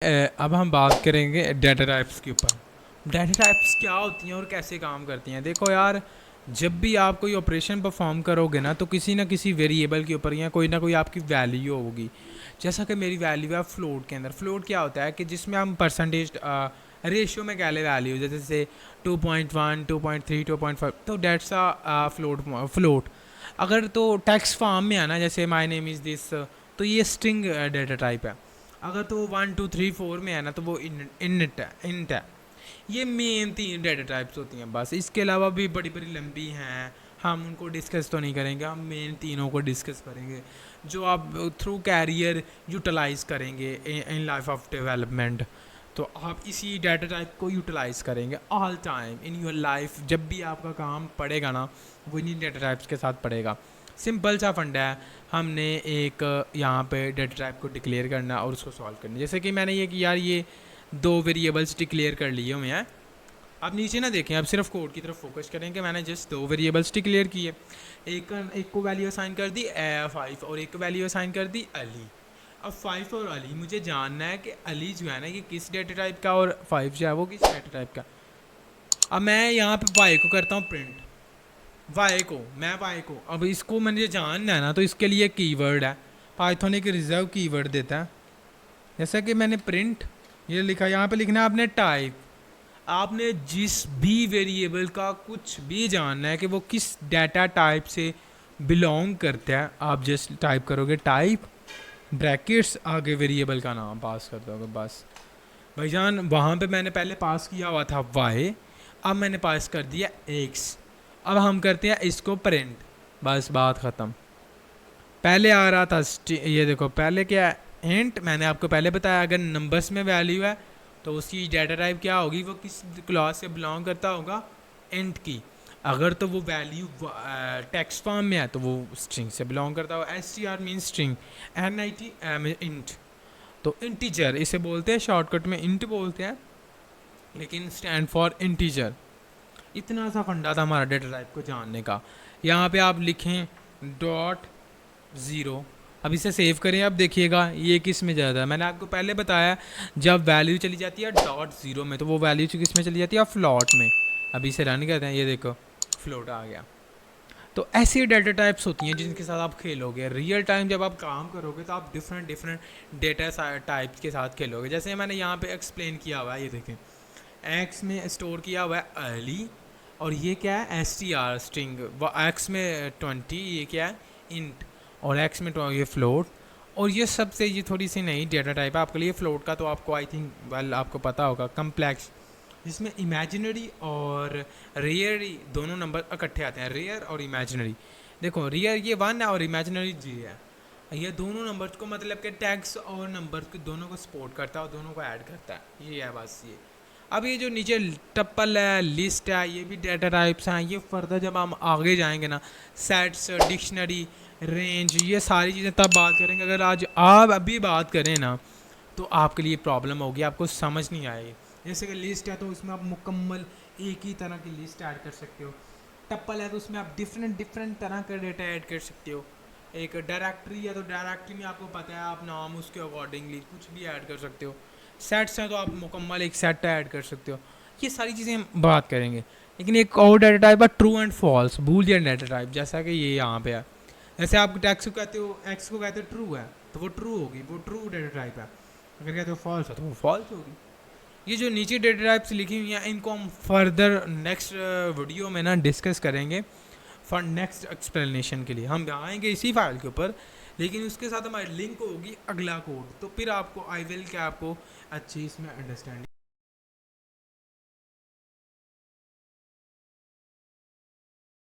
अब हम बात करेंगे डाटा टाइप्स के ऊपर। डाटा टाइप्स क्या होती हैं और कैसे काम करती हैं। देखो यार, जब भी आप कोई ऑपरेशन परफॉर्म करोगे ना, तो किसी ना किसी वेरिएबल के ऊपर या कोई आपकी वैल्यू होगी। जैसा कि मेरी वैल्यू है फ्लोट के अंदर। फ्लोट क्या होता है कि जिसमें हम परसेंटेज रेशियो में कह ले वैल्यू, जैसे 2.1 2.3 2.5, तो डेट्स आ फ्लोट। अगर तो टेक्स्ट फॉर्म में आना, जैसे माई नेम इज़ दिस, तो ये स्ट्रिंग डाटा टाइप है। अगर तो 1 2 3 4 में है ना, तो वो इंट है। ये मेन 3 डाटा टाइप्स होती हैं बस। इसके अलावा भी बड़ी बड़ी लंबी हैं, हम उनको डिस्कस तो नहीं करेंगे। हम मेन तीनों को डिस्कस करेंगे जो आप थ्रू कैरियर यूटिलाइज करेंगे इन लाइफ ऑफ डेवलपमेंट। तो आप इसी डाटा टाइप को यूटिलाइज करेंगे all time in your life. जब भी आपका काम पड़ेगा ना, वो इन्हीं डाटा टाइप्स के साथ पड़ेगा। सिंपल सा फंडा है। हमने एक यहाँ पे डाटा टाइप को डिक्लेयर करना और उसको सॉल्व करना। जैसे कि मैंने ये कि यार ये 2 वेरिएबल्स डिक्लेयर कर लिए हुए हैं। आप नीचे ना देखें, आप सिर्फ कोड की तरफ फोकस करेंगे। मैंने जस्ट 2 वेरिएबल्स डिक्लेयर किए। एक को वैल्यू असाइन कर दी 5 और एक को वैल्यू असाइन कर दी अली। अब 5 और अली मुझे जानना है कि अली जो है ना, ये किस डाटा टाइप का और 5 जो है वो किस डाटा टाइप का। अब मैं यहाँ पे वाई को करता हूँ प्रिंट। वाई को अब इसको मैंने जानना है ना, तो इसके लिए कीवर्ड है। पाइथन एक रिजर्व कीवर्ड देता है। जैसा कि मैंने प्रिंट ये लिखा, यहाँ पे लिखना है आपने टाइप। आपने जिस भी वेरिएबल का कुछ भी जानना है कि वो किस डाटा टाइप से बिलोंग करता है, आप जस्ट टाइप करोगे टाइप, ब्रैकेट्स, आगे वेरिएबल का नाम पास कर दोगे बस। भाईजान वहाँ पे मैंने पहले पास किया हुआ था वाई, अब मैंने पास कर दिया एक्स। अब हम करते हैं इसको प्रिंट, बस बात ख़त्म। पहले आ रहा था ये देखो, पहले क्या है इंट। मैंने आपको पहले बताया अगर नंबर्स में वैल्यू है तो उसकी डाटा टाइप क्या होगी, वो किस क्लास से बिलोंग करता होगा, इंट की। अगर तो वो वैल्यू टेक्स्ट फॉर्म में है तो वो स्ट्रिंग से बिलोंग करता होगा। S T R mean string, N I T int. तो इंटीजर इसे बोलते हैं, शॉर्टकट में इंट बोलते हैं, लेकिन स्टैंड फॉर इंटीजर। इतना सा फंडा था हमारा डाटा टाइप को जानने का। यहाँ पे आप लिखें .0। अब इसे सेव करें। अब देखिएगा ये किस में जाता है। मैंने आपको पहले बताया जब वैल्यू चली जाती है .0 में, तो वो वैल्यू किस में चली जाती है, फ्लॉट में। अभी इसे रन करते हैं, ये देखो फ्लोट आ गया। तो ऐसी डाटा टाइप्स होती हैं जिनके साथ आप खेलोगे रियल टाइम। जब आप काम करोगे तो आप डिफरेंट डाटा टाइप्स के साथ खेलोगे। जैसे मैंने यहाँ पे एक्सप्लेन किया हुआ है, ये देखें एक्स में स्टोर किया हुआ है अर्ली, और ये क्या है S T are string. X में 20, ये क्या है इंट, और एक्स में ये फ्लोट। और ये सबसे ये थोड़ी सी नई डाटा टाइप है आपके लिए फ्लोट का। तो आपको आई थिंक वेल आपको पता होगा कम्प्लेक्स, जिसमें इमेजिनरी और रियरी दोनों नंबर इकट्ठे आते हैं। रियर और इमेजिनरी, देखो रियर ये 1 है और इमेजिनरी जी है। ये दोनों नंबर्स को मतलब कि टैग्स और नंबर्स को दोनों को सपोर्ट करता है और दोनों को ऐड करता है। ये है बस ये। अब ये जो नीचे टप्पल है, लिस्ट है, ये भी डाटा टाइप्स हैं। ये फर्दर जब हम आगे जाएंगे ना, सेट्स, डिक्शनरी, रेंज, ये सारी चीज़ें तब बात करेंगे। अगर आज आप अभी बात करें ना, तो आपके लिए प्रॉब्लम होगी, आपको समझ नहीं आएगी। जैसे कि लिस्ट है तो उसमें आप मुकम्मल एक ही तरह की लिस्ट ऐड कर सकते हो। टप्पल है तो उसमें आप डिफरेंट तरह का डेटा ऐड कर सकते हो। एक डायरेक्टरी है तो डायरेक्टरी में आपको पता है आप नाम उसके अकॉर्डिंगली कुछ भी ऐड कर सकते हो। सेट्स हैं तो आप मुकम्मल एक सेट ऐड कर सकते हो। ये सारी चीज़ें हम बात करेंगे। लेकिन एक और डाटा टाइप है true and false, Boolean data type, जैसा कि ये यहाँ पे है। जैसे आप टैक्स को कहते हो, एक्स को कहते हो ट्रू है तो वो ट्रू होगी, वो ट्रू डाटा टाइप है। अगर कहते हो फॉल्स है तो वो फॉल्स होगी। ये जो नीचे डाटा टाइप्स लिखी हुई हैं, इनको हम फर्दर नेक्स्ट वीडियो में ना डिस्कस करेंगे फॉर नेक्स्ट एक्सप्लेनेशन के लिए। हम आएंगे इसी फाइल के ऊपर, लेकिन उसके साथ हमारी लिंक होगी अगला कोड। तो फिर आपको आई विल क्या आपको अच्छी इसमें अंडरस्टैंडिंग